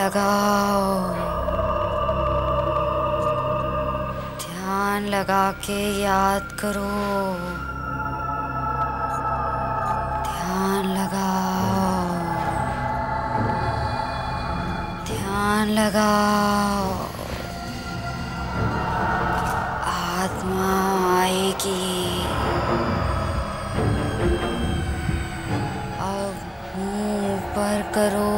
लगाओ, ध्यान लगा के याद करो, ध्यान लगाओ, ध्यान लगाओ। आत्मा आएगी। अब मुंह ऊपर करो।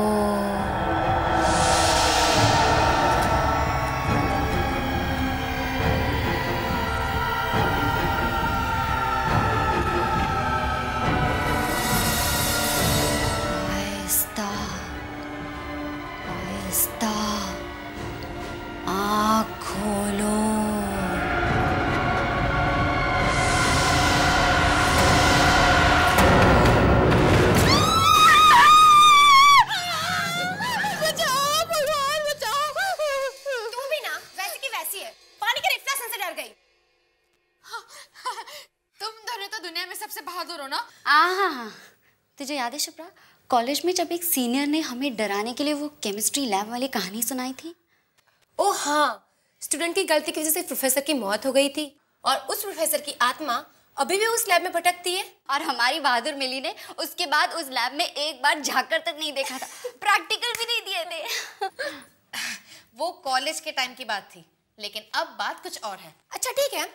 आहिस्ता आहिस्ता आँख खोलो। तुझे याद है शुभ्रा, कॉलेज में जब एक सीनियर ने हमें डराने के लिए वो केमिस्ट्री लैब वाली कहानी सुनाई थी? ओह हाँ, स्टूडेंट की गलती की वजह से प्रोफेसर की मौत हो गई थी और उस प्रोफेसर की आत्मा अभी भी उस लैब में भटकती है। और हमारी बहादुर मिली ने उसके बाद उस लैब में एक बार झांककर तक नहीं देखा था, प्रैक्टिकल भी नहीं दिए थे। वो कॉलेज के टाइम की बात थी, लेकिन अब बात कुछ और है। अच्छा ठीक है,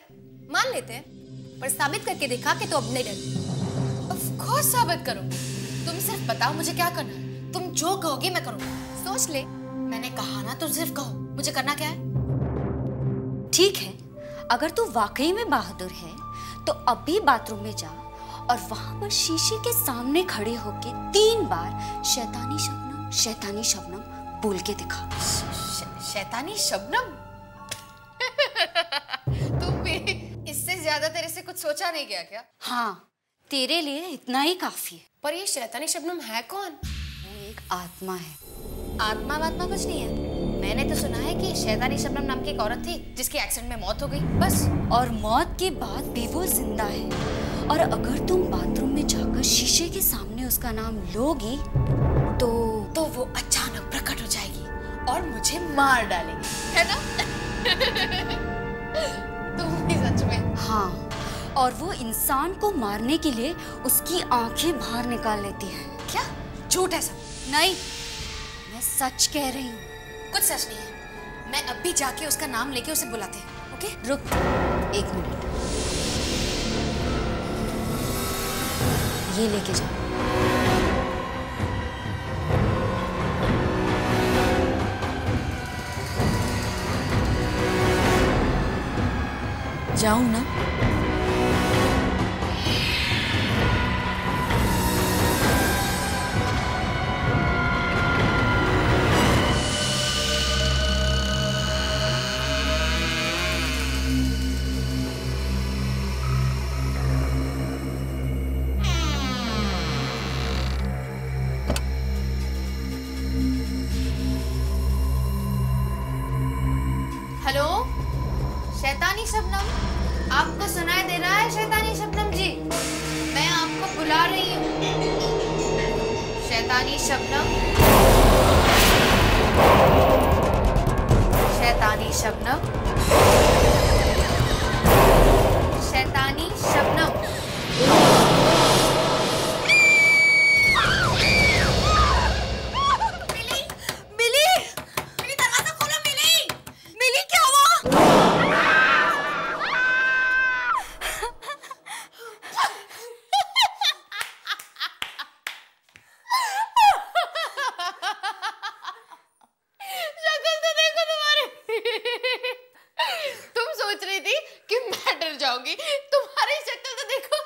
मान लेते हैं, पर साबित करके दिखा कि तू अब नहीं डरती। ऑफ कोर्स साबित करो। तुम सिर्फ बताओ मुझे क्या करना है। तुम जो कहोगी मैं करूंगा। सोच ले, मैंने कहा ना, तुम सिर्फ कहो मुझे करना क्या है। ठीक है, अगर तू वाकई में बहादुर है तो अभी बाथरूम में जा और वहां पर शीशे के सामने खड़े होके 3 बार शैतानी शबनम बोल के दिखा। शैतानी शबनम? तुम भी इससे ज्यादा तेरे से कुछ सोचा नहीं गया क्या? हाँ, तेरे लिए इतना ही काफी है। पर ये शैतानी शबनम है कौन? वो एक आत्मा है। आत्मा वात्मा कुछ नहीं है। मैंने तो सुना है कि शैतानी शबनम नाम की एक औरत थी जिसकी एक्सीडेंट में मौत हो गई, बस। और मौत के बाद भी वो जिंदा है। और अगर तुम बाथरूम में जाकर शीशे के सामने उसका नाम लोगी तो वो अचानक प्रकट हो जाएगी और मुझे मार डालेगी, है ना? तुम भी सच में? हाँ, और वो इंसान को मारने के लिए उसकी आंखें बाहर निकाल लेती है। क्या? झूठ है सब? नहीं, मैं सच कह रही हूँ। कुछ सच नहीं है। मैं अब भी जाके उसका नाम लेके उसे बुलाते हैं। ओके? रुक 1 मिनट, ये लेके जा। जाऊं ना? हेलो, शैतानी शबनम, आपको सुनाई दे रहा है? शैतानी शबनम जी, मैं आपको बुला रही हूँ। शैतानी शबनम, शैतानी शबनम, शैतानी शबनम। तुम्हारी शक्ल तो देखो,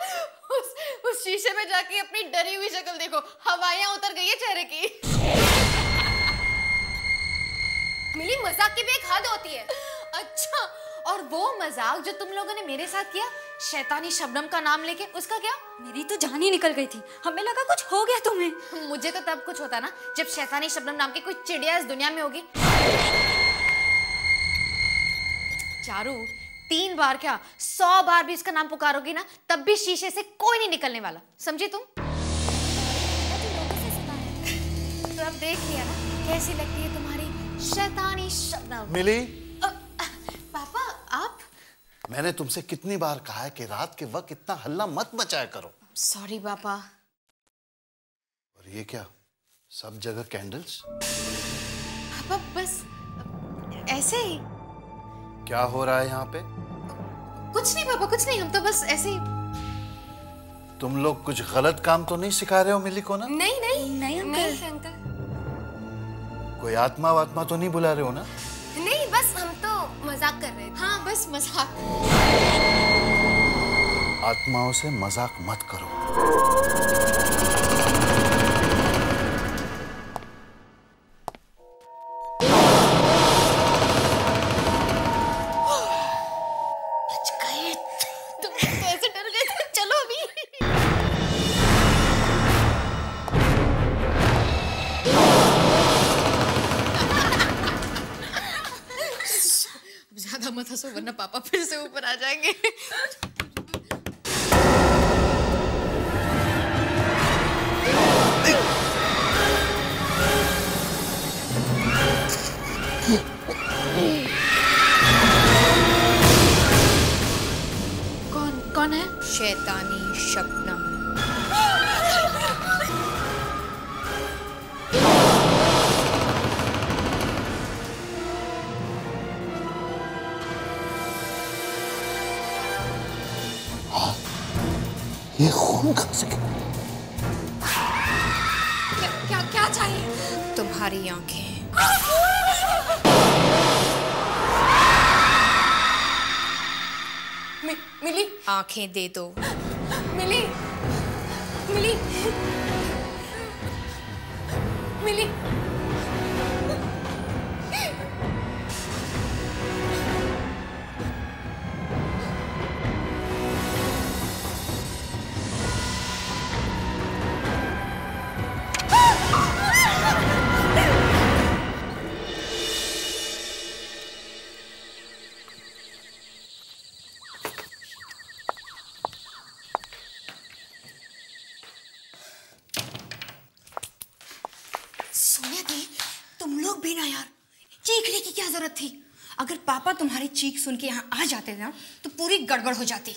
उस शीशे में जाके अपनी डरी हुई शक्ल देखो, हवाइयां उतर गई है चेहरे की। मिली, मजाक की भी एक हद होती है। अच्छा, और वो मजाक जो तुम लोगों ने मेरे साथ किया शैतानी शबनम का नाम लेके, उसका क्या? मेरी तो जान ही निकल गई थी, हमें लगा कुछ हो गया तुम्हें। मुझे तो तब कुछ होता ना जब शैतानी शबनम नाम की कोई चिड़िया इस दुनिया में होगी। चारू, 3 बार क्या 100 बार भी इसका नाम पुकारोगी ना, तब भी शीशे से कोई नहीं निकलने वाला, समझी तुम? तो अब देख लिया ना कैसी लगती है तुम्हारी शैतानी शबनम। मिली? पापा आप? मैंने तुमसे कितनी बार कहा है कि रात के वक्त इतना हल्ला मत मचाया करो। सॉरी पापा। और ये क्या, सब जगह कैंडल्स? पापा बस ऐसे ही। क्या हो रहा है यहाँ पे? कुछ नहीं पापा, कुछ नहीं, हम तो बस ऐसे ही। तुम लोग कुछ गलत काम तो नहीं सिखा रहे हो मिली को ना? नहीं नहीं नहीं अंकल। कोई आत्मा वात्मा तो नहीं बुला रहे हो ना? नहीं, बस हम तो मजाक कर रहे थे। हाँ बस मजाक। आत्माओं से मजाक मत करो। बच गए। तुम तो ऐसे डर गए थे। चलो अभी। ज्यादा मत हंसो वरना पापा फिर से ऊपर आ जाएंगे। कौन है? शैतानी शबनम। ये खून कहाँ से? क्या चाहिए? तुम्हारी आंखें। मिली? आंखें दे दो। मिली? मिली? मिली? सोनिया दी, तुम लोग भी ना यार, चीखने की क्या जरूरत थी? अगर पापा तुम्हारी चीख सुन के यहाँ आ जाते ना तो पूरी गड़बड़ हो जाती।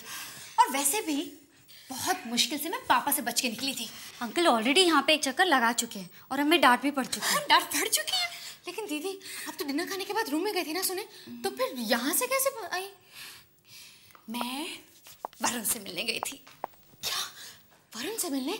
और वैसे भी बहुत मुश्किल से मैं पापा से बच के निकली थी। अंकल ऑलरेडी यहाँ पे एक चक्कर लगा चुके हैं और हमें डांट भी पड़ चुकी है। हाँ, डांट पड़ चुकी है। लेकिन दीदी आप तो डिनर खाने के बाद रूम में गई थी ना सुने, तो फिर यहाँ से कैसे आई? मैं वरुण से मिलने गई थी। क्या? वरुण से मिलने?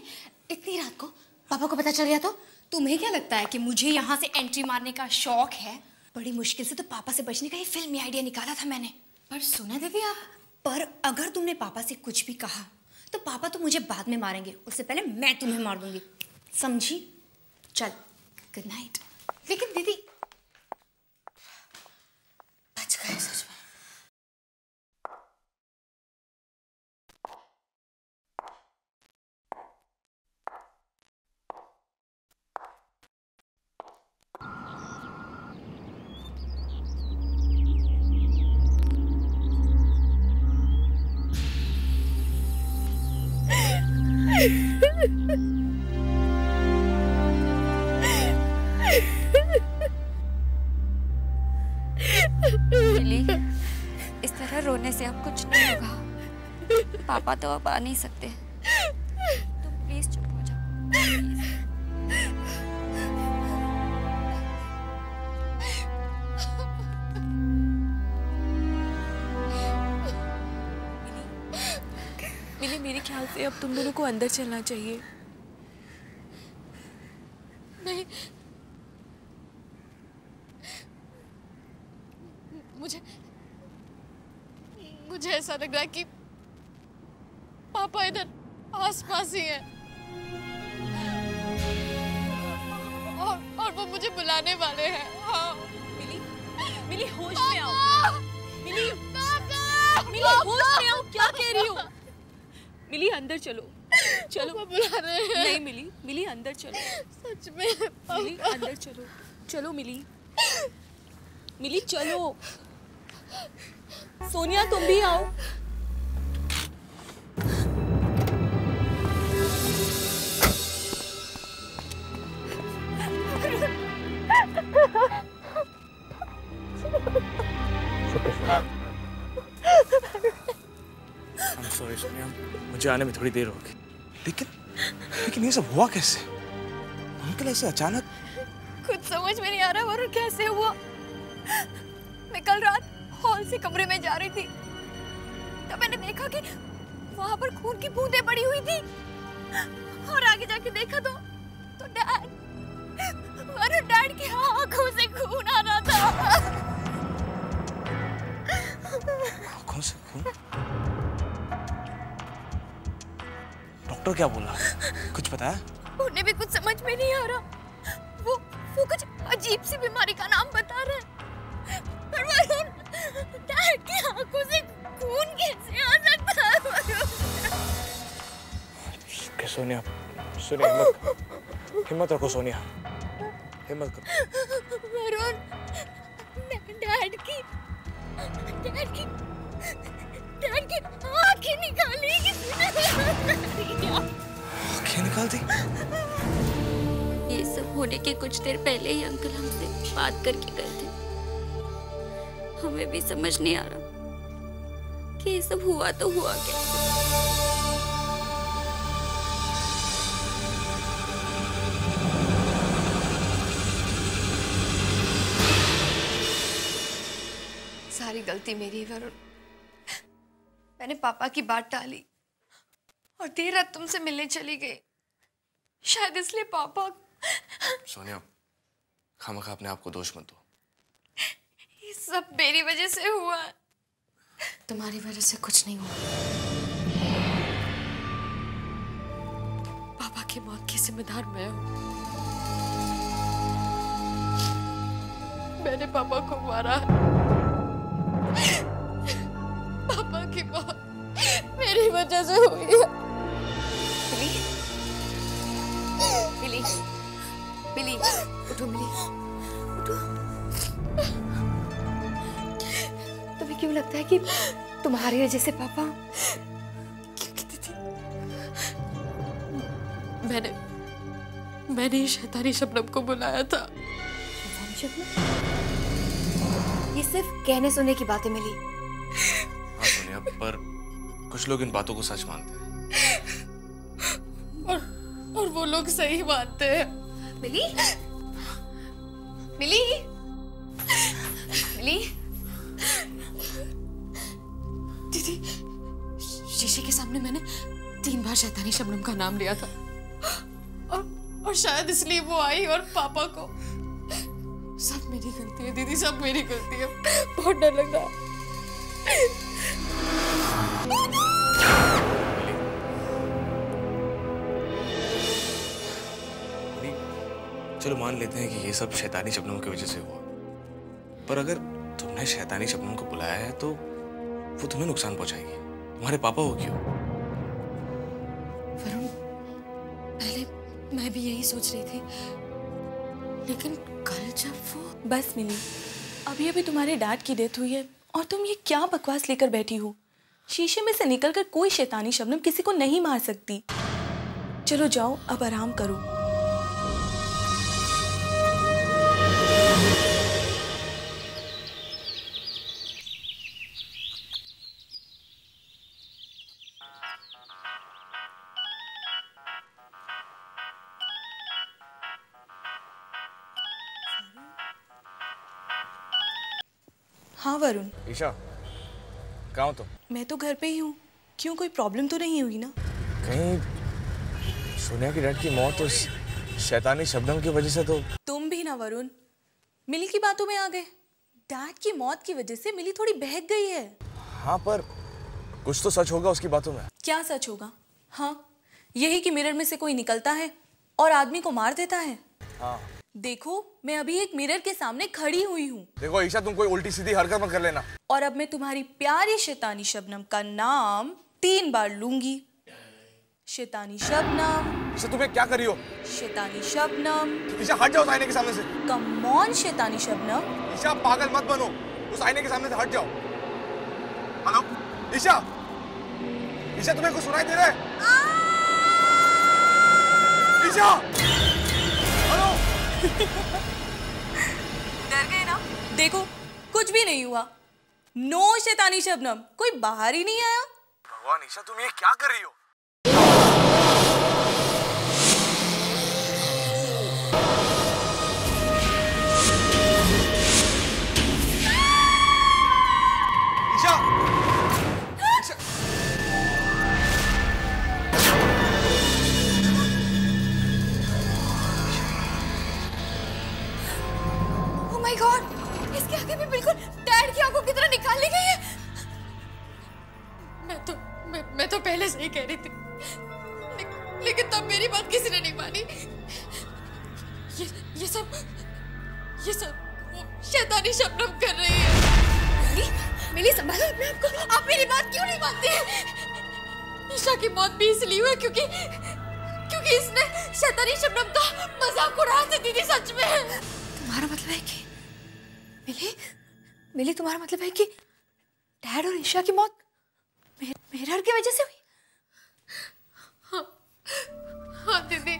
इतनी रात को? पापा को पता चल गया तो? तुम्हें क्या लगता है कि मुझे यहाँ से एंट्री मारने का शौक है? बड़ी मुश्किल से तो पापा से बचने का ये फिल्मी आइडिया निकाला था मैंने। पर सुना दीदी आप, पर अगर तुमने पापा से कुछ भी कहा तो पापा तो मुझे बाद में मारेंगे, उससे पहले मैं तुम्हें मार दूंगी, समझी? चल गुड नाइट। लेकिन दीदी बच गए सच में। मिली, इस तरह रोने से अब कुछ नहीं होगा। पापा तो अब आ नहीं सकते। तुम प्लीज चुप हो जाओ, प्लीज। मिली, मेरे ख्याल से अब तुम दोनों को अंदर चलना चाहिए। नहीं, मुझे ऐसा लग रहा है कि पापा इधर आसपास ही हैं और वो मुझे बुलाने वाले हैं। हाँ। मिली होश में आओ। मिली होश में आओ, क्या कह रही हो? मिली अंदर चलो, चलो। बुला रहे हैं। नहीं मिली अंदर चलो। सच में मिली अंदर चलो, चलो मिली चलो। सोनिया तुम भी आओ। सॉरी सोनिया, मुझे आने में थोड़ी देर होगी। लेकिन ये सब हुआ कैसे? अंकल ऐसे अचानक? कुछ समझ में नहीं आ रहा वरुण कैसे हुआ। मैं कल रात हॉल से कमरे में जा रही थी, तब मैंने देखा कि वहां पर खून की बूंदें पड़ी हुई थी, और आगे जाके देखा तो डैड की आंखों से खून आ रहा था। आंखों से खून? डॉक्टर क्या बोला? कुछ बताया? उन्हें भी कुछ समझ में नहीं आ रहा। वो कुछ अजीब सी बीमारी का नाम बता रहे हैं। पर वरुण, डैड की आंखों से खून कैसे आ सकता है वरुण? सोनिया, हिम्मत रखो सोनिया, हिम्मत करो। वरुण, डैड की आंखें निकाली किसी ने। आंखें निकाल दी? ये सब होने के कुछ देर पहले ही अंकल हमसे बात करके गए थे। हमें भी समझ नहीं आ रहा कि ये सब हुआ तो हुआ कैसे। सारी गलती मेरी है वरुण। मैंने पापा की बात टाली और देर रात तुमसे मिलने चली गई, शायद इसलिए पापा। सोनिया, खामखा अपने आप को दोष मत दो। ये सब मेरी वजह से हुआ। तुम्हारी वजह से कुछ नहीं हुआ। पापा की मौत की जिम्मेदार मैं हूं। मैंने पापा को मारा। पापा की मौत मेरी वजह से हुई है। मिली, उठो मिली, उठो। तुम्हें क्यों लगता है कि तुम्हारी वजह से पापा? मैंने शैतानी शबनम को बुलाया था। ये सिर्फ कहने सुनने की बातें मिली। हाँ सोनिया, पर कुछ लोग इन बातों को सच मानते हैं। और वो लोग सही मानते हैं। मिली? दीदी, शीशे के सामने मैंने 3 बार शैतानी शबनम का नाम लिया था, और शायद इसलिए वो आई और पापा को। सब मेरी गलती है दीदी, सब मेरी गलती है। बहुत डर लग रहा है। चलो मान लेते हैं कि ये सब शैतानी शबनम की वजह से हुआ, पर अगर तुमने शैतानी शबनम को बुलाया है तो वो तुम्हें नुकसान पहुंचाएगी। तुम्हारे पापा हो क्यों? वरुण, पहले मैं भी यही सोच रही थी, लेकिन कल जब वो। बस मिली, अभी अभी तुम्हारे डैड की डेथ हुई है और तुम ये क्या बकवास लेकर बैठी हो? शीशे में से निकलकर कोई शैतानी शबनम किसी को नहीं मार सकती। चलो जाओ, अब आराम करो। हाँ वरुण। ईशा, कहाँ हो तुम? मैं तो घर पे ही हूँ। क्यों, कोई प्रॉब्लम तो नहीं हुई ना? कहीं सोनिया की डैड की मौत उस शैतानी शबनम की वजह से तो? तुम भी ना वरुण, मिली की बातों में आ गए। डैड की मौत की वजह से मिली थोड़ी बहक गई है। हाँ, पर कुछ तो सच होगा उसकी बातों में। क्या सच होगा? हाँ, यही कि मिरर में से कोई निकलता है और आदमी को मार देता है। हाँ। देखो, मैं अभी एक मिरर के सामने खड़ी हुई हूँ। देखो ईशा, तुम कोई उल्टी सीधी हरकत मत कर लेना। और अब मैं तुम्हारी प्यारी शैतानी शबनम का नाम 3 बार लूंगी। शैतानी शबनम। ईशा, तुम्हें क्या करी हो? शैतानी शबनम। ईशा, हट जाओ आईने के सामने से। कम ऑन शैतानी शबनम। ईशा, पागल मत बनो, उस आईने के सामने से हट जाओ। हेलो ईशा, ईशा तुम्हें कुछ सुनाई दे रहा है? ईशा, हेलो। डर गए ना? देखो, कुछ भी नहीं हुआ। नो शैतानी शबनम, कोई बाहर ही नहीं आया। भगवान ईशा, तुम ये क्या कर रही हो? Isha! Isha! Oh my God, इसके आगे भी बिल्कुल डैड की आंखों की तरह निकाल ली गई है। मैं तो पहले से ही कह रही थी, लेकिन तब मेरी बात किसी ने नहीं मानी। ये सब वो शैतानी शबनम कर रही है। मिली संभालो अपने आप को, आप मेरी बात क्यों नहीं मानती हैं? ईशा की मौत भी इसलिए हुई क्योंकि इसने शैतानी शबनम का मजाक उड़ा दी दीदी। सच में तुम्हारा मतलब है कि मिली तुम्हारा मतलब है कि डैड और ईशा की मौत मेहर की वजह से हुई? हाँ दीदी,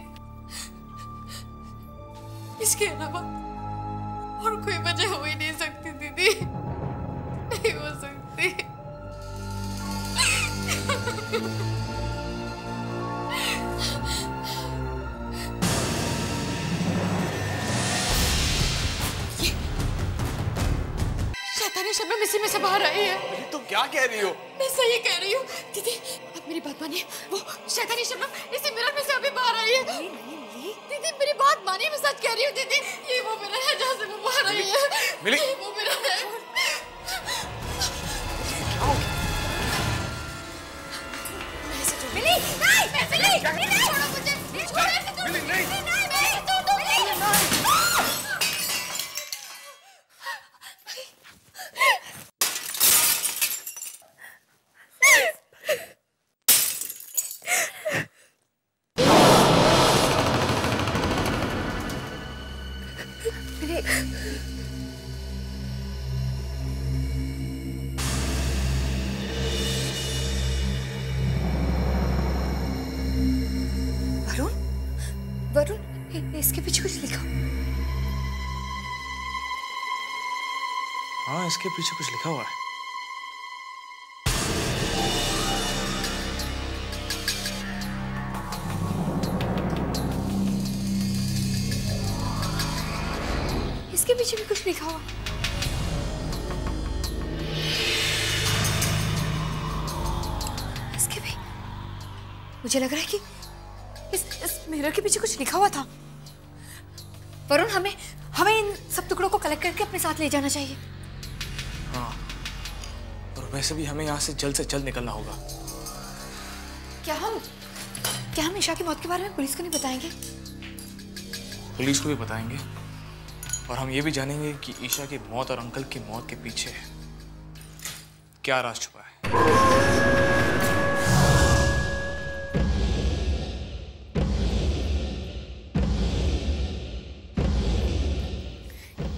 इसके अलावा और कोई वजह हो ही नहीं सकती दीदी, नहीं हो सकती। शैतानी शबनम इसी में से बाहर आई है। तुम क्या कह रही हो? मैं सही कह रही हूँ दीदी, आप मेरी बात मानिए, वो शैतानी शबनम इसी मिरर में से अभी बाहर आई है। दीदी मेरी बात मानिए, मैं सच कह रही हूँ दीदी, ये वो मिरर है जहाँ से वो बाहर आई है। मिली? ये वो मिरर है। मिली नहीं, मिली छोड़ो मुझे, छोड़ो ऐसे तो मिली नहीं, तो मिली। वरुण, इसके पीछे कुछ लिखा? हाँ, इसके पीछे कुछ लिखा हुआ है। इसके पीछे भी कुछ लिखा हुआ। इसके भी मुझे लग रहा है कि इस मिरर के पीछे कुछ लिखा हुआ था। वरुण, हमें इन सब टुकड़ों को कलेक्ट करके अपने साथ ले जाना चाहिए। हाँ, और वैसे भी हमें यहाँ से जल्द निकलना होगा। क्या हम ईशा की मौत के बारे में पुलिस को नहीं बताएंगे? पुलिस को भी बताएंगे, और हम ये भी जानेंगे कि ईशा की मौत और अंकल की मौत के पीछे क्या राज छुपा है।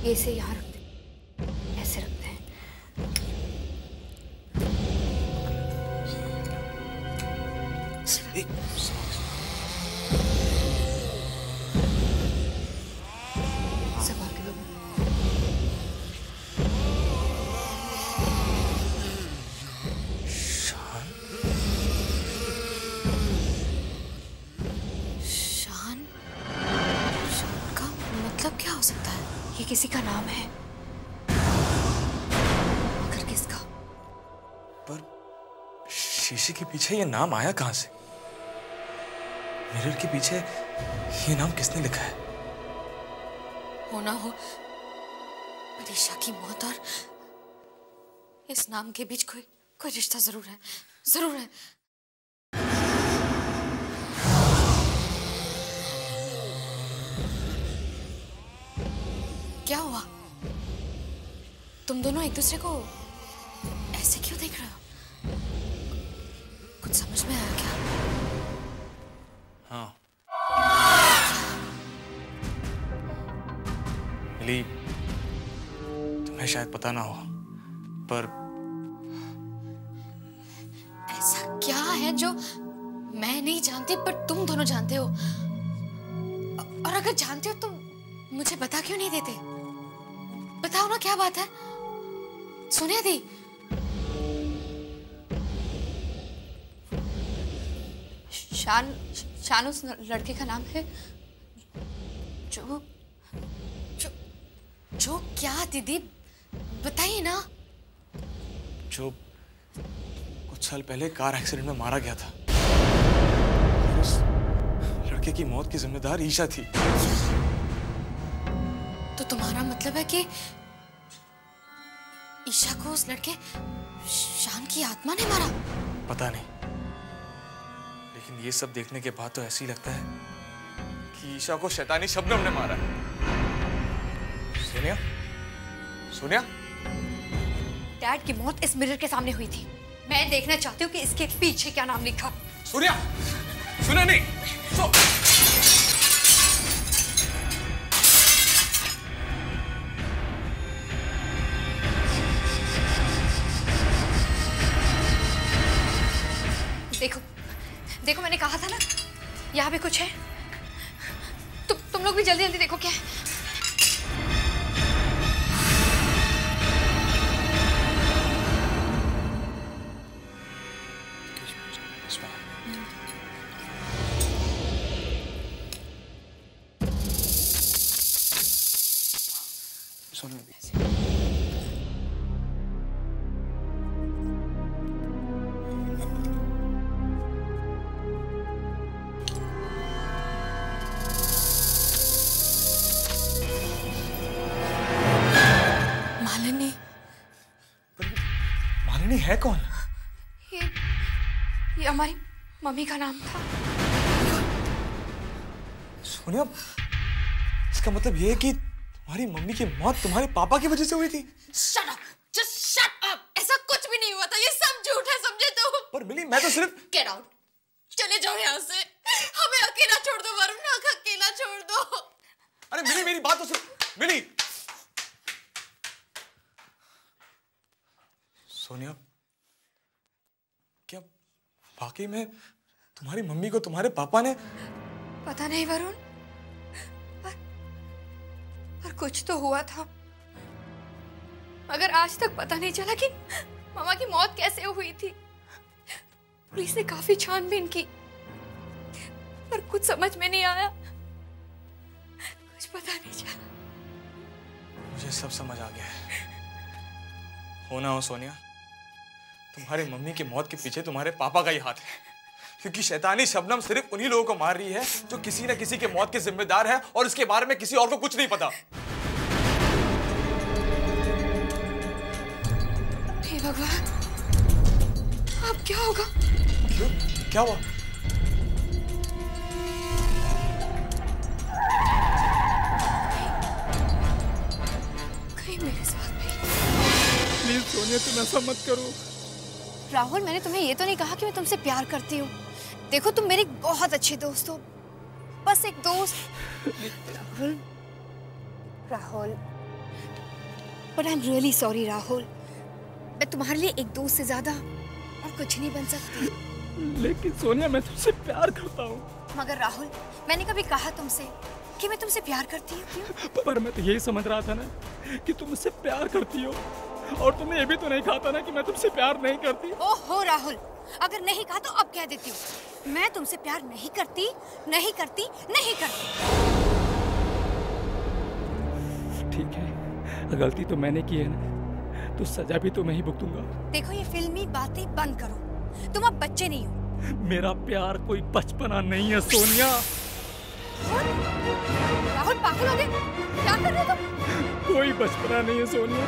इसे यहाँ रखते, ऐसे रखते हैं। सब आगे शान का मतलब क्या हो सकता है? ये किसी का नाम है, मगर किसका? पर शीशे के पीछे ये नाम आया कहां से? मिरर के पीछे ये नाम किसने लिखा है? होना हो ईशा की मौत और इस नाम के बीच कोई रिश्ता जरूर है, जरूर है। क्या हुआ? तुम दोनों एक दूसरे को ऐसे क्यों देख रहे हो? कुछ समझ में आया क्या? हाँ, मिली, तुम्हें शायद पता ना हो, पर ऐसा क्या है जो मैं नहीं जानती पर तुम दोनों जानते हो? और अगर जानते हो तो मुझे बता क्यों नहीं देते? बताओ ना, क्या बात है? सुनिए दी, शान उस लड़के का नाम है जो जो जो क्या दीदी बताइए ना। जो कुछ साल पहले कार एक्सीडेंट में मारा गया था। उस लड़के की मौत की जिम्मेदार ईशा थी। तो तुम्हारा मतलब है कि ईशा को उस लड़के शान की आत्मा ने मारा? पता नहीं, लेकिन ये सब देखने के बाद तो ऐसे ही लगता है कि ईशा को शैतानी शबनम ने मारा है। सोनिया, सोनिया, डैड की मौत इस मिरर के सामने हुई थी। मैं देखना चाहती हूँ कि इसके पीछे क्या नाम लिखा। सोनिया, सुना नहीं? देखो देखो, मैंने कहा था ना यहाँ पे कुछ है। तुम लोग भी जल्दी जल्दी देखो क्या है। मालिनी। मालिनी है कौन? ये हमारी मम्मी का नाम था। सोनिया, इसका मतलब ये है कि तुम्हारी मम्मी की मौत तुम्हारे पापा की वजह से हुई थी? Shut up! Just shut up! ऐसा कुछ भी नहीं हुआ था, ये सब झूठ है, समझे तुम? पर मिली, मैं तो सिर्फ... Get out! चले जाओ यहाँ से। हमें अकेला छोड़ दो वरुण, अकेला छोड़ दो। अरे मिली, मेरी बात तो सुन। मिली, सोनिया, क्या वाकई में तुम्हारी मम्मी को तुम्हारे पापा ने... पता नहीं वरुण, पर कुछ तो हुआ था, मगर आज तक पता नहीं चला कि मामा की मौत कैसे हुई थी। पुलिस ने काफी छानबीन की, पर कुछ समझ में नहीं आया, कुछ पता नहीं चला। मुझे सब समझ आ गया है। हो ना हो सोनिया, तुम्हारी मम्मी की मौत के पीछे तुम्हारे पापा का ही हाथ है, क्योंकि शैतानी शबनम सिर्फ उन्हीं लोगों को मार रही है जो किसी न किसी के मौत के जिम्मेदार है, और इसके बारे में किसी और को कुछ नहीं पता। हे भगवान, अब क्या होगा? क्यों? क्या हुआ? कहीं मेरे साथ भी। प्लीज सोनिया, तुम ऐसा मत करो। राहुल, मैंने तुम्हें ये तो नहीं कहा कि मैं तुमसे प्यार करती हूँ। देखो, तुम मेरी बहुत अच्छे दोस्त हो, बस एक दोस्त। Rahul, Rahul, but I am really sorry Rahul. मैं तुम्हारे लिए एक दोस्त से ज्यादा और कुछ नहीं बन सकती। लेकिन सोनिया, मैं तुमसे प्यार करता हूँ। मगर राहुल, मैंने कभी कहा तुमसे कि मैं तुमसे प्यार करती हूँ? पर मैं तो यही समझ रहा था ना कि तुम मुझसे प्यार करती हो, और तुमने ये भी तो नहीं कहा था ना कि मैं तुमसे प्यार नहीं करती। ओहो राहुल, अगर नहीं कहा तो अब कह देती हूँ, मैं तुमसे प्यार नहीं करती, नहीं करती, नहीं करती। ठीक है, गलती तो मैंने की है ना, तो सजा भी तो मैं ही भुगतूंगा। देखो, ये फिल्मी बातें बंद करो, तुम अब बच्चे नहीं हो। मेरा प्यार कोई बचपना नहीं है सोनिया। राहुल, पागल हो गए? क्या कर रहे हो तुम? कोई बचपना नहीं है सोनिया,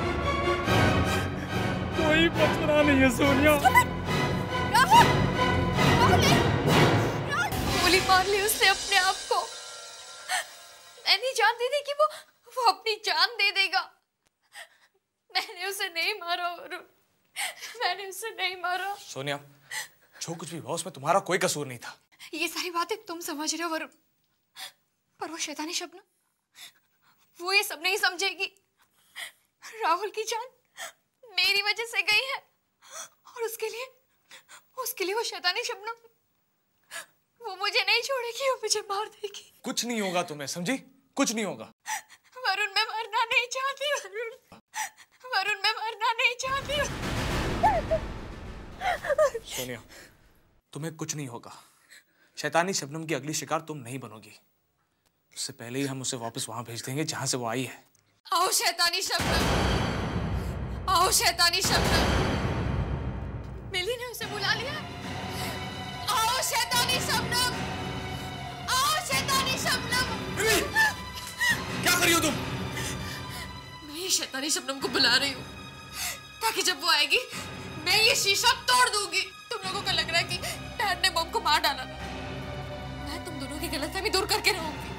कोई बचपना नहीं है सोनिया। राहुल, राहुल, गोली मार ली उसने अपने आप को। मैं नहीं जानती थी कि वो अपनी जान दे देगा। मैंने उसे नहीं मारा वरुण, मैंने उसे नहीं मारा। सोनिया, जो कुछ भी हुआ उसमें तुम्हारा कोई कसूर नहीं था। ये सारी बातें तुम समझ रहे हो वरुण, पर वो शैतानी शबनम, वो ये सब नहीं समझेगी। राहुल की जान मेरी वजह से गई है, और उसके लिए वो शैतानी शबनम, वो मुझे नहीं छोड़ेगी, वो मुझे मार देगी। कुछ नहीं होगा तुम्हें, समझी? कुछ नहीं होगा। वरुण, मैं मरना नहीं चाहती। वरुण, मैं मरना नहीं चाहती। सोनिया, तुम्हें कुछ नहीं होगा। शैतानी शबनम की अगली शिकार तुम नहीं बनोगी। उससे पहले ही हम उसे वापस वहां भेज देंगे जहां से वो आई है। आओ शैतानी शबनम, आओ शैतानी शबनम। मिली ने उसे बुला लिया। आओ शैतानी शबनम, आओ शैतानी शबनम। क्या कर रही हो तुम? मैं ये शैतानी शबनम को बुला रही हूँ ताकि जब वो आएगी मैं ये शीशा तोड़ दूंगी। तुम लोगों को लग रहा है कि डैड ने बम को मार डाला ना? मैं तुम दोनों की गलतफहमी दूर करके रहूंगी।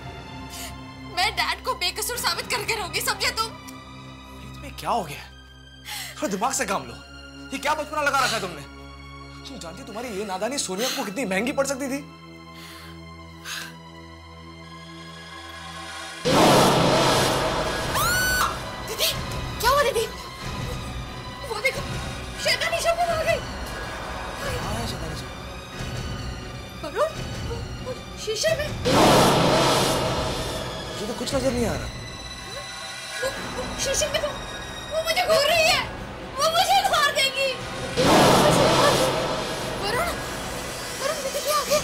मैं डैड को बेकसूर साबित करके रहूंगी, समझे तुम? तुम्हें क्या हो गया? थोड़ा दिमाग से काम लो। ये क्या बचपना लगा रखा है तुमने? तुम जानती तुम्हारी ये नादानी सोनिया को कितनी महंगी पड़ सकती थी? दीदी, क्या हुआ दीदी? वो देखो, शैतानी शबनम आ गई। हाँ, शैतानी शबनम। वरुण, शीशे में मुझे तो कुछ नजर नहीं आ रहा। शीशे में तो वो मुझे घूर रही है, वो मुझे मार देगी। वरुण, वरुण दीदी क्या आ गया?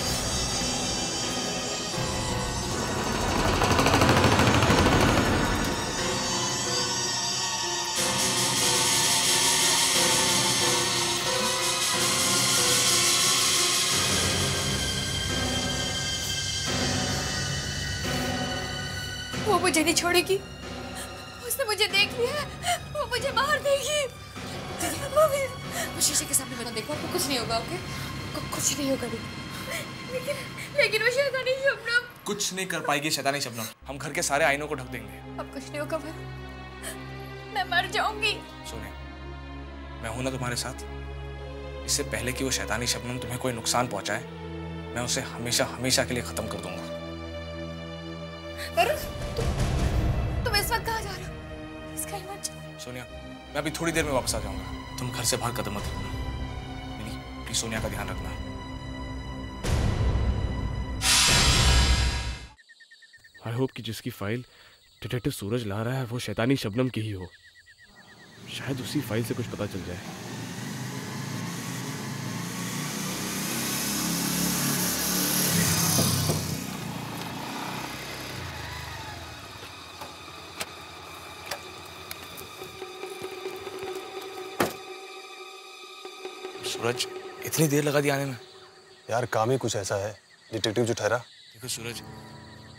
वो मुझे नहीं छोड़ेगी। उसने मुझे देख लिया है, वो मुझे मार देगी। वो शीशे के सामने बना देखो, आपको कुछ नहीं होगा। ओके, कुछ नहीं होगा। लेकिन वो शैतानी शबनम कुछ नहीं कर पाएगी शैतानी शबनम। हम घर के सारे आईनों को ढक देंगे। अब कुछ नहीं होगा। मैं मर जाऊंगी। सोनिया, मैं हूं ना तुम्हारे साथ। इससे पहले कि वो शैतानी शबनम तुम्हें कोई नुकसान पहुंचाए, मैं उसे हमेशा हमेशा के लिए खत्म कर दूंगा। वरुण, तुम इस वक्त कहाँ जा रहे हो? इसका ही मत जाओ। सोनिया, मैं अभी थोड़ी देर में वापस आ जाऊंगा। तुम घर से बाहर कदम मत रखना। प्लीज सोनिया का ध्यान रखना। आई होप कि जिसकी फाइल डिटेक्टिव सूरज ला रहा है वो शैतानी शबनम की ही हो। शायद उसी फाइल से कुछ पता चल जाए। सूरज, इतनी देर लगा दी आने में? यार काम ही कुछ ऐसा है, डिटेक्टिव जो ठहरा। देखो सूरज,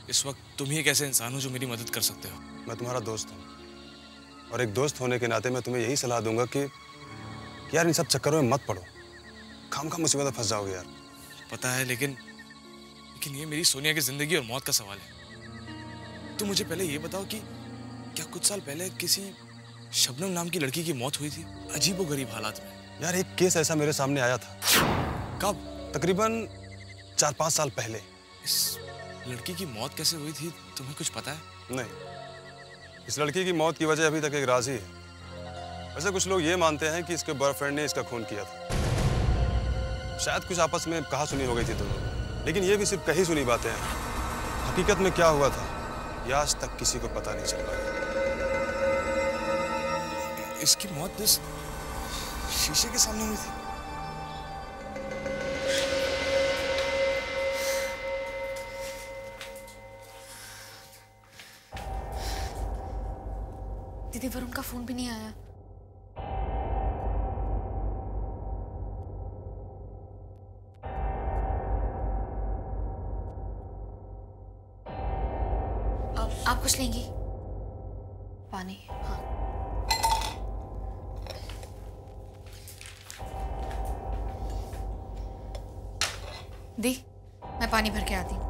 इस वक्त तुम ही एक ऐसे इंसान हो जो मेरी मदद कर सकते हो। मैं तुम्हारा दोस्त हूँ और एक दोस्त होने के नाते मैं तुम्हें यही सलाह दूंगा कि यार इन सब चक्करों में मत पड़ो। खामखा मुसीबत में फंस जाओगे यार। पता है, लेकिन ये मेरी सोनिया की जिंदगी और मौत का सवाल है। तुम मुझे पहले ये बताओ कि क्या कुछ साल पहले किसी शबनम नाम की लड़की की मौत हुई थी अजीबोगरीब हालात में? यार एक केस ऐसा मेरे सामने आया था। कब? तकरीबन 4-5 साल पहले। इस लड़की की मौत कैसे हुई थी, तुम्हें कुछ पता है? नहीं, इस लड़की की मौत की वजह अभी तक एक राज ही है। वैसे कुछ लोग ये मानते हैं कि इसके बॉयफ्रेंड ने इसका खून किया था। शायद कुछ आपस में कहा सुनी हो गई थी दोनों, लेकिन ये भी सिर्फ कही सुनी बातें हैं। हकीकत में क्या हुआ था ये आज तक किसी को पता नहीं चल पाया। इसकी मौत इस शीशे के सामने हुई थी। दीदी, वरुण का फोन भी नहीं आया। आप कुछ लेंगी? पानी? हाँ। दी, मैं पानी भर के आती हूँ।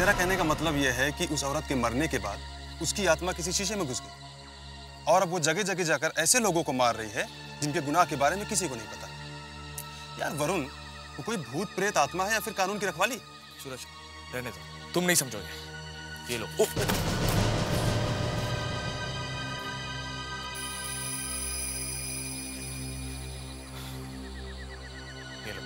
तेरा कहने का मतलब यह है कि उस औरत के मरने के बाद उसकी आत्मा किसी शीशे में घुस गई और अब वो जगह जगह जाकर ऐसे लोगों को मार रही है जिनके गुनाह के बारे में किसी को नहीं पता। यार वरुण, वो कोई भूत प्रेत आत्मा है या फिर कानून की रखवाली? सूरज, रहने दो, तुम नहीं समझोगे। ये लो। ये लो।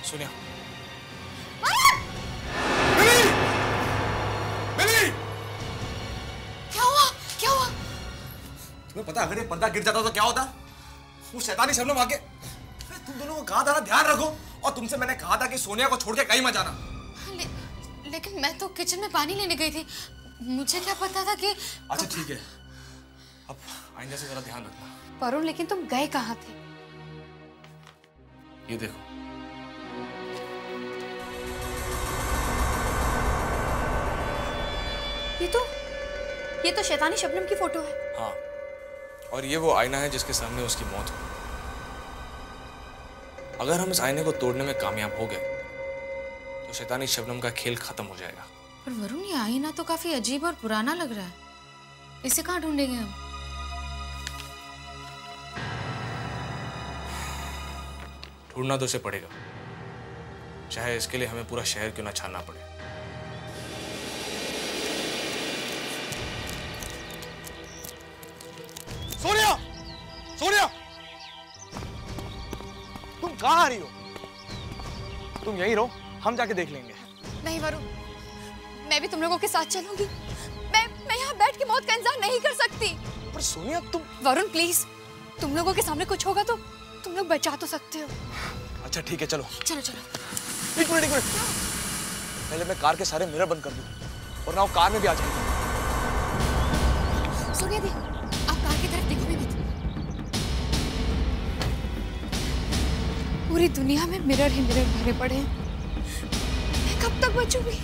सोनिया। क्या हुआ? क्या हुआ? तुम्हें पता अगर ये पर्दा गिर जाता तो क्या होता? वो शैतानी शबनम आके तुम दोनों को कहा था ना ध्यान रखो, और तुमसे मैंने कहा था कि सोनिया को छोड़ के कहीं मत जाना। लेकिन मैं तो किचन में पानी लेने गई थी, मुझे क्या पता था कि। अच्छा ठीक है, अब आइंदा से जरा ध्यान रखना। वरुण, लेकिन तुम गए कहाँ थे? ये देखो, ये तो शैतानी शबनम की फोटो है। हाँ, और ये वो आईना है जिसके सामने उसकी मौत हुई। अगर हम इस आईने को तोड़ने में कामयाब हो गए तो शैतानी शबनम का खेल खत्म हो जाएगा। पर वरुण, ये आईना तो काफी अजीब और पुराना लग रहा है, इसे कहाँ ढूंढेंगे हम? ढूंढना तो उसे पड़ेगा, चाहे इसके लिए हमें पूरा शहर क्यों ना छानना पड़े। सोनिया! सोनिया! तुम कहाँ आ रही हो? तुम यहीं रहो, हम जाके देख लेंगे। नहीं वरुण, मैं भी तुम लोगों के साथ चलूंगी। मैं यहाँ बैठ के मौत का इंतजार नहीं कर सकती। पर सोनिया तुम। वरुण प्लीज, तुम लोगों के सामने कुछ होगा तो तुम लोग बचा तो सकते हो। अच्छा ठीक है, चलो चलो चलो। एक मिनट। पहले मैं कार के सारे मिरर बंद कर दूं, और ना वो कार में भी आ जाएगी। सोनिया दी, आप कार की तरफ देखो भी मत। पूरी दुनिया में मिरर ही मिरर भरे पड़े हैं, मैं कब तक बचूंगी?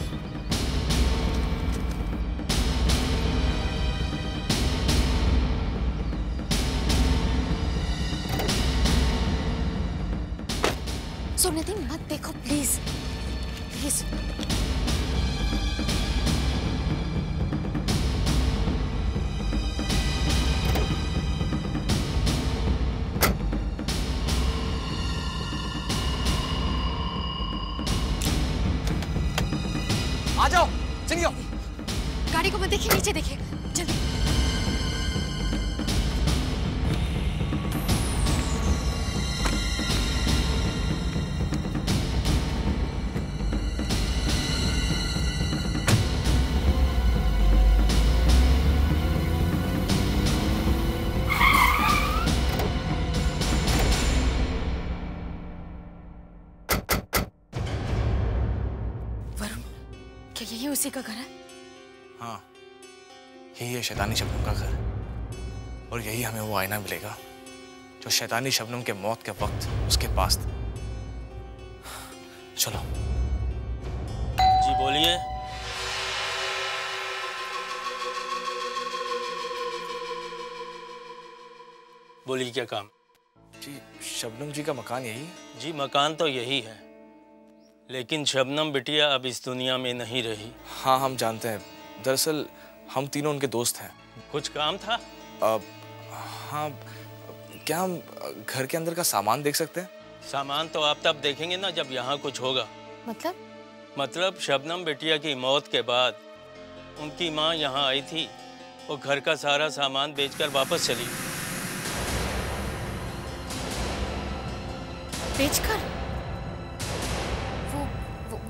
सोनिया दी, मत देखो प्लीज प्लीज। आ जाओ, चलिए। गाड़ी को मत देखिए, नीचे देखिए, जल्दी। क्या यही उसी का घर है? हाँ, यही है शैतानी शबनम का घर, और यही हमें वो आईना मिलेगा जो शैतानी शबनम के मौत के वक्त उसके पास था। चलो। जी बोलिए। बोलिए, क्या काम? जी, शबनम जी का मकान यही है? जी मकान तो यही है, लेकिन शबनम बिटिया अब इस दुनिया में नहीं रही। हाँ, हम जानते हैं। दरअसल हम तीनों उनके दोस्त हैं। कुछ काम था? हाँ, क्या हम घर के अंदर का सामान देख सकते हैं? सामान तो आप तब देखेंगे ना जब यहाँ कुछ होगा। मतलब शबनम बिटिया की मौत के बाद उनकी माँ यहाँ आई थी, वो घर का सारा सामान बेचकर वापस चली। बेचकर?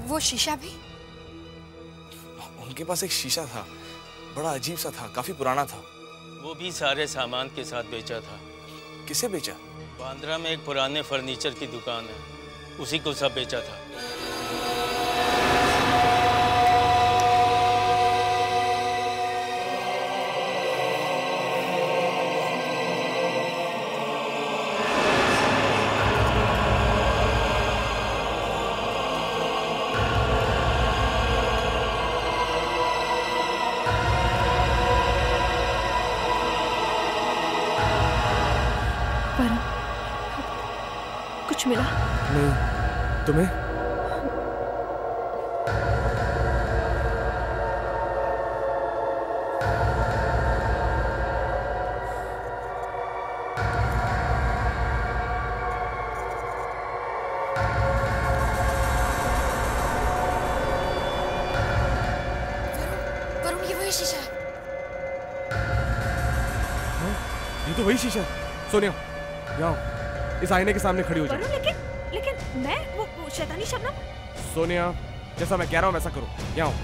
वो शीशा भी? उनके पास एक शीशा था, बड़ा अजीब सा था, काफी पुराना था। वो भी सारे सामान के साथ बेचा था। किसे बेचा? बांद्रा में एक पुराने फर्नीचर की दुकान है, उसी को सब बेचा था। कुछ मिला? नहीं। तुम्हें? वरुण, ये वही शीशा है। ये तो वही शीशा है। सोनिया, यहाँ आओ। इस आईने के सामने खड़ी हो जाओ। लेकिन मैं वो शैतानी शबनम। सोनिया, जैसा मैं कह रहा हूँ वैसा करो। यहाँ आओ।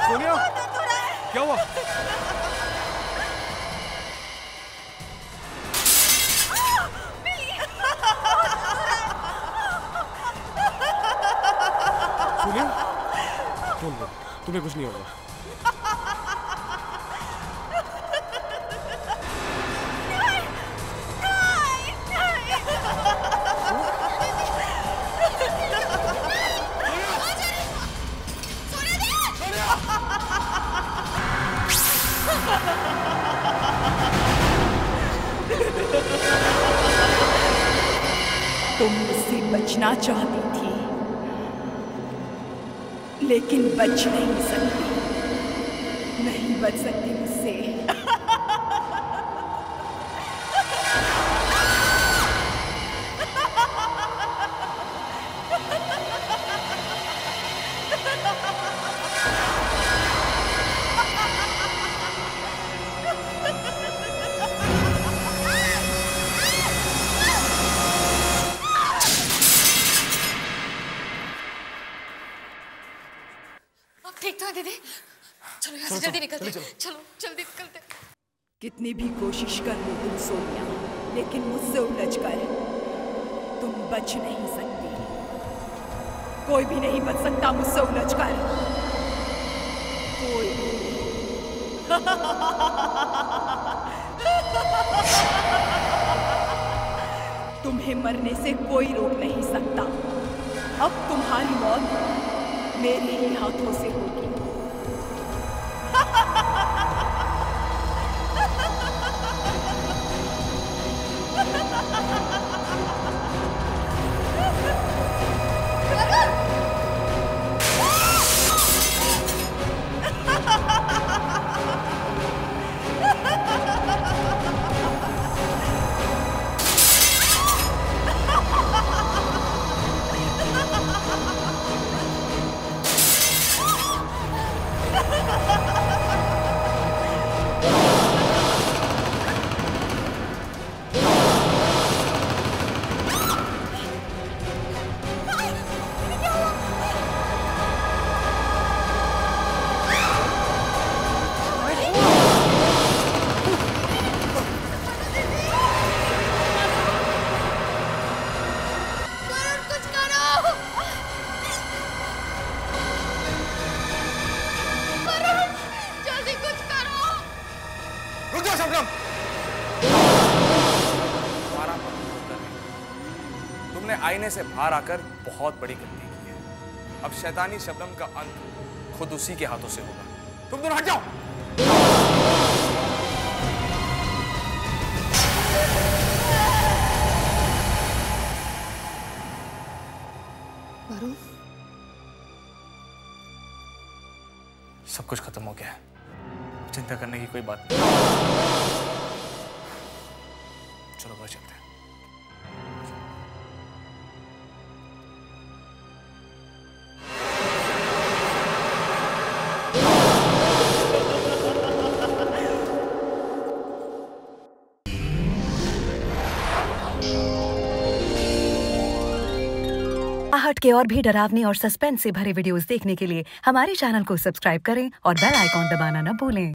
सोनिया, क्या हुआ? सोनिया, तुम्हें कुछ नहीं होगा। तुम मुझसे बचना चाहती थी, लेकिन बच नहीं सकती, नहीं बच सकती मुझसे। ठीक तो है दीदी, चलो यहाँ से जल्दी निकलते। चलो जल्दी निकलते। कितनी भी कोशिश कर लो तुम सोनिया, लेकिन मुझसे उलझ कर तुम बच नहीं सकती। कोई भी नहीं बच सकता मुझसे उलझ कर, कोई भी। तुम्हें मरने से कोई रोक नहीं सकता। अब तुम्हारी मौत मेरे ही हाथों से होगी। तुमने आईने से बाहर आकर बहुत बड़ी गलती की है। अब शैतानी शबनम का अंत खुद उसी के हाथों से होगा। तुम दोनों हट जाओ। वरुण, सब कुछ खत्म हो गया है। चिंता करने की कोई बात नहीं। चलो घर चलते हैं। आहट के और भी डरावनी और सस्पेंस से भरे वीडियोस देखने के लिए हमारे चैनल को सब्सक्राइब करें और बेल आइकॉन दबाना न भूलें।